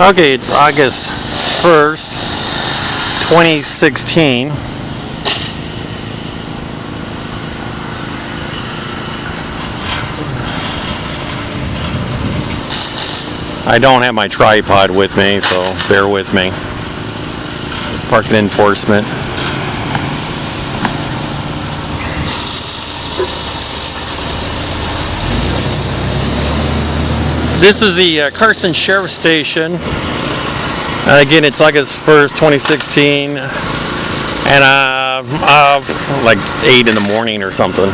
Okay, it's August 1st, 2016. I don't have my tripod with me, so bear with me. Parking enforcement. This is the Carson Sheriff Station. Again, it's August 1st, 2016, and like 8 in the morning or something.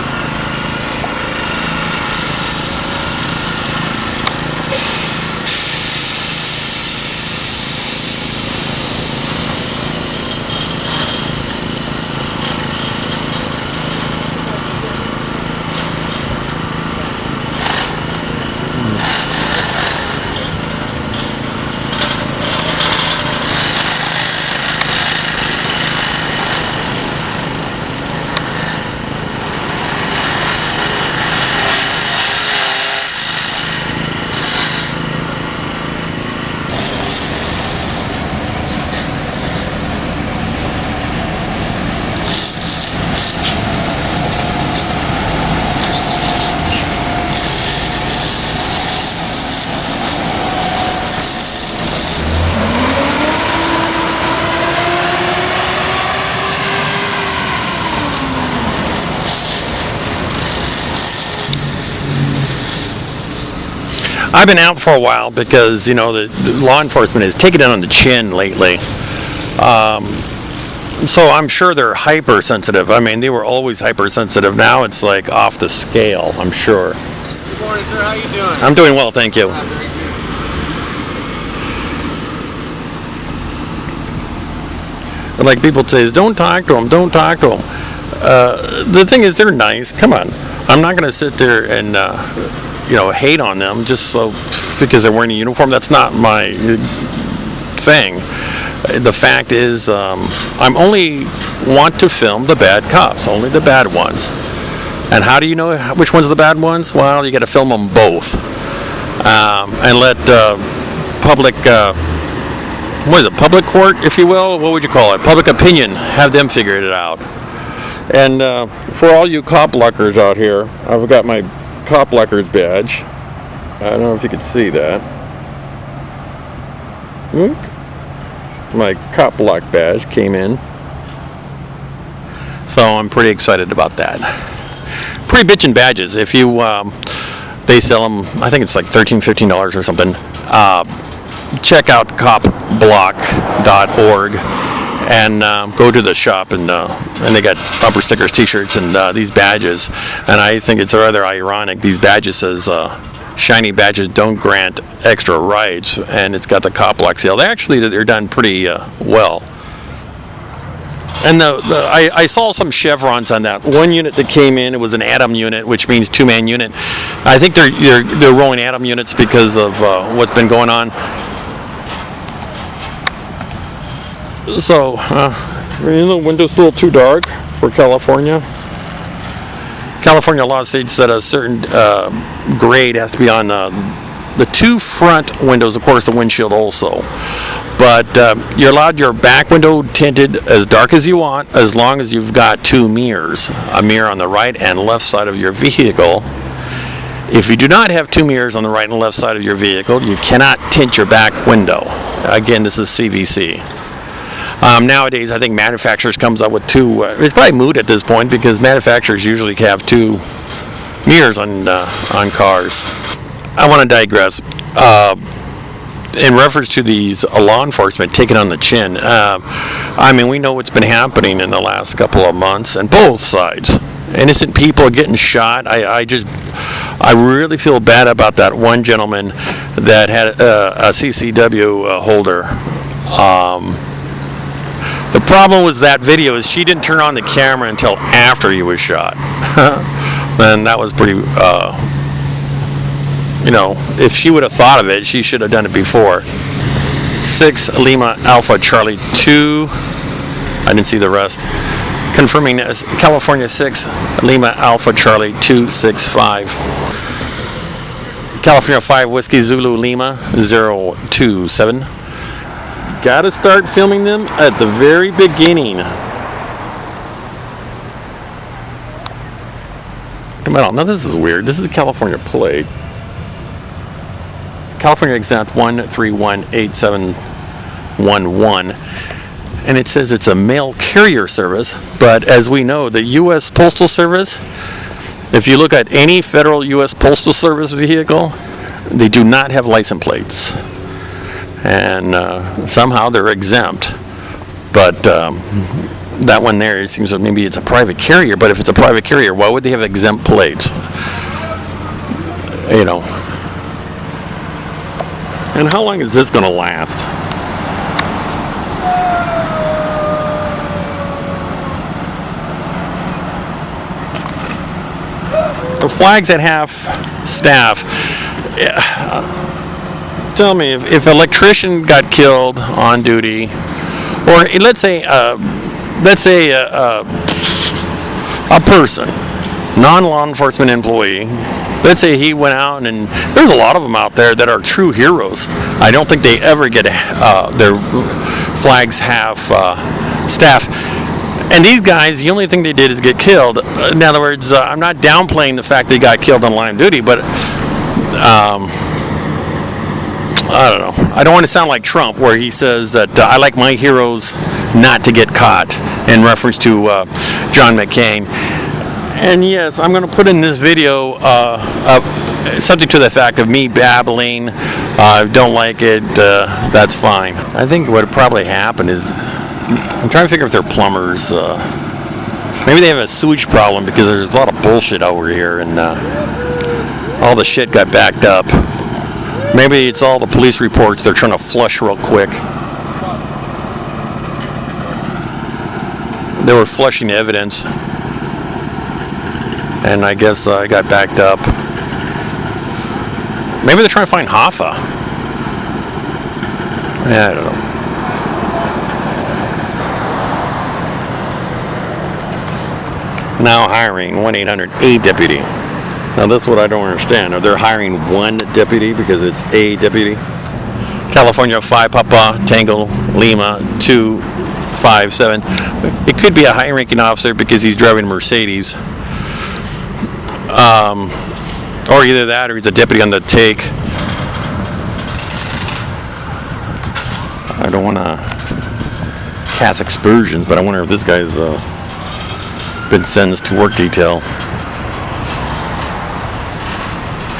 I've been out for a while because, you know, the law enforcement has taken it on the chin lately. So I'm sure they're hypersensitive. I mean, they were always hypersensitive. Now it's like off the scale, I'm sure. Good morning, sir. How you doing? I'm doing well, thank you. Like people say, don't talk to them, don't talk to them. The thing is, they're nice. Come on. I'm not going to sit there and hate on them just so because they're wearing a uniform. That's not my thing. The fact is, I'm only want to film the bad cops, only the bad ones. And how do you know which ones are the bad ones? Well, you got to film them both, and let public, what is it, public court, if you will? What would you call it? Public opinion. Have them figure it out. And for all you cop luckers out here, I've got my cop luckers badge. I don't know if you can see that. My cop luck badge came in. So I'm pretty excited about that. Pretty bitchin' badges. If you, they sell them, I think it's like $13, $15 or something. Check out copblock.org and go to the shop, and they got bumper stickers, t-shirts, and these badges. And I think it's rather ironic. These badges says shiny badges don't grant extra rights, and it's got the cop block seal. They're done pretty well. And I saw some chevrons on that one unit that came in. It was an atom unit, which means two-man unit. I think they're rolling atom units because of what's been going on. So, the window's a little too dark for California. California law states that a certain grade has to be on the two front windows, of course, the windshield also. But you're allowed your back window tinted as dark as you want, as long as you've got two mirrors, a mirror on the right and left side of your vehicle. If you do not have two mirrors on the right and left side of your vehicle, you cannot tint your back window. Again, this is CVC. Nowadays, I think manufacturers comes up with two. It's probably moot at this point because manufacturers usually have two mirrors on cars. I want to digress. In reference to these law enforcement taking on the chin, I mean, we know what's been happening in the last couple of months on both sides. Innocent people getting shot. I really feel bad about that one gentleman that had a CCW holder. The problem was that video is she didn't turn on the camera until after he was shot. And that was pretty, if she would have thought of it, she should have done it before. 6 Lima Alpha Charlie 2. I didn't see the rest. Confirming California 6 Lima Alpha Charlie 265. California 5 Whiskey Zulu Lima 027. got to start filming them at the very beginning. Now this is weird. This is a California plate. California exempt 1318711. And it says it's a mail carrier service, but as we know, the U.S. Postal Service, if you look at any federal U.S. Postal Service vehicle, they do not have license plates. And somehow they're exempt. But that one there, it seems like maybe it's a private carrier, but if it's a private carrier, why would they have exempt plates? You know. And how long is this going to last? The flags that have staff. Tell me, if an electrician got killed on duty, or let's say a person, non-law enforcement employee, let's say he went out, and there's a lot of them out there that are true heroes. I don't think they ever get their flags have staff. And these guys, the only thing they did is get killed. In other words, I'm not downplaying the fact they got killed on line of duty, but I don't know. I don't want to sound like Trump, where he says that I like my heroes not to get caught, in reference to John McCain. And yes, I'm going to put in this video subject to the fact of me babbling. Don't like it. That's fine. I think what probably happened is, I'm trying to figure if they're plumbers. Maybe they have a sewage problem, because there's a lot of bullshit over here, and all the shit got backed up. Maybe it's all the police reports they're trying to flush real quick. They were flushing evidence, and I guess I got backed up. Maybe they're trying to find Hoffa. Yeah, I don't know. Now hiring 1-800-A-DEPUTY. Now this is what I don't understand. Are they hiring one deputy because it's a deputy? California 5 Papa Tango Lima 257. It could be a high-ranking officer because he's driving a Mercedes. Or either that, or he's a deputy on the take. I don't want to cast aspersions, but I wonder if this guy's been sentenced to work detail.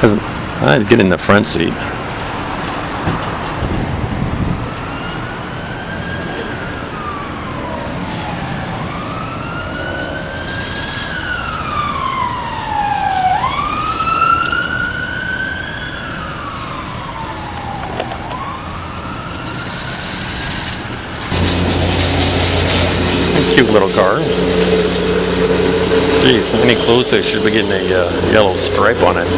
He's getting in the front seat. Cute little car. Geez, any closer should be getting a yellow stripe on it.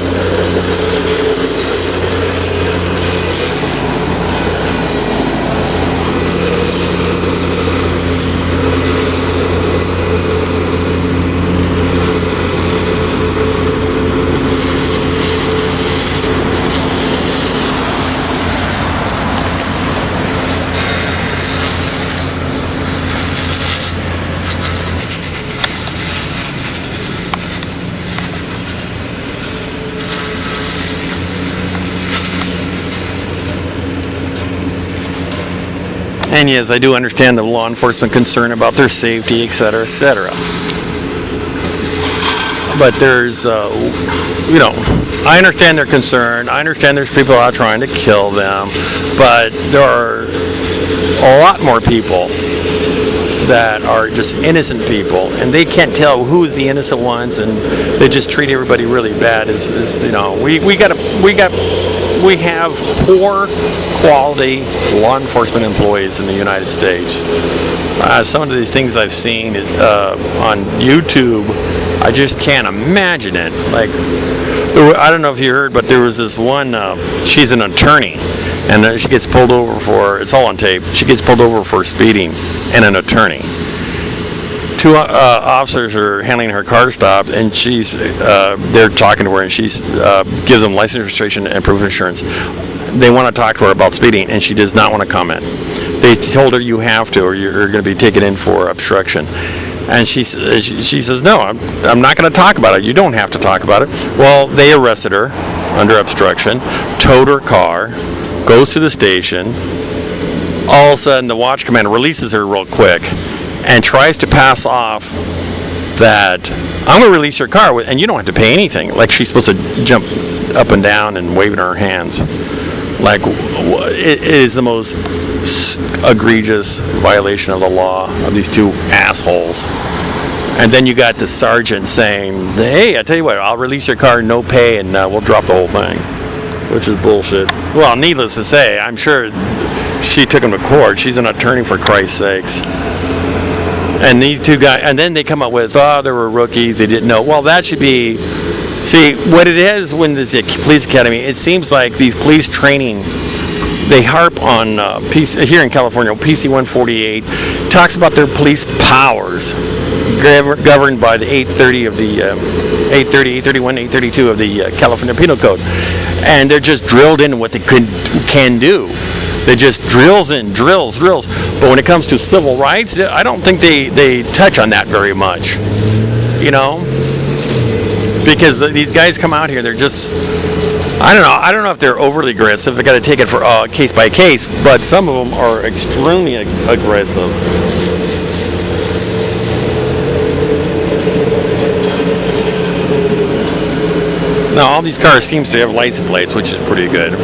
And yes, I do understand the law enforcement concern about their safety, etc., etc. But there's, I understand their concern. I understand there's people out trying to kill them. But there are a lot more people that are just innocent people, and they can't tell who's the innocent ones, and they just treat everybody really bad. We have poor quality law enforcement employees in the United States. Some of the things I've seen on YouTube, I just can't imagine it. Like, I don't know if you heard, but there was this one, she's an attorney, and she gets pulled over for, it's all on tape, she gets pulled over for speeding, and an attorney. Two officers are handling her car stop, and they're talking to her, and she gives them license registration and proof of insurance. they want to talk to her about speeding, and she does not want to comment. They told her you have to, or you're going to be taken in for obstruction. And she says, no, I'm not going to talk about it. You don't have to talk about it. Well, they arrested her under obstruction, towed her car, goes to the station. All of a sudden, the watch commander releases her real quick and tries to pass off that I'm going to release your car, and you don't have to pay anything. Like she's supposed to jump up and down and waving her hands. Like, it is the most egregious violation of the law of these two assholes. And then you got the sergeant saying, hey, I tell you what, I'll release your car, no pay, and we'll drop the whole thing. Which is bullshit. Well, needless to say, I'm sure she took him to court. She's an attorney, for Christ's sakes. And these two guys, and then they come up with, oh, they were rookies, they didn't know. Well, that should be, see, what it is when this police academy, it seems like these police training, they harp on, here in California, PC 148, talks about their police powers, governed by the 830 of the, 830, 831, 832 of the California Penal Code. And they're just drilled in what they can do. They just drills. But when it comes to civil rights, I don't think they touch on that very much. You know? Because these guys come out here, they're just, I don't know if they're overly aggressive. They got to take it for case by case, but some of them are extremely aggressive. Now, all these cars seems to have license plates, which is pretty good.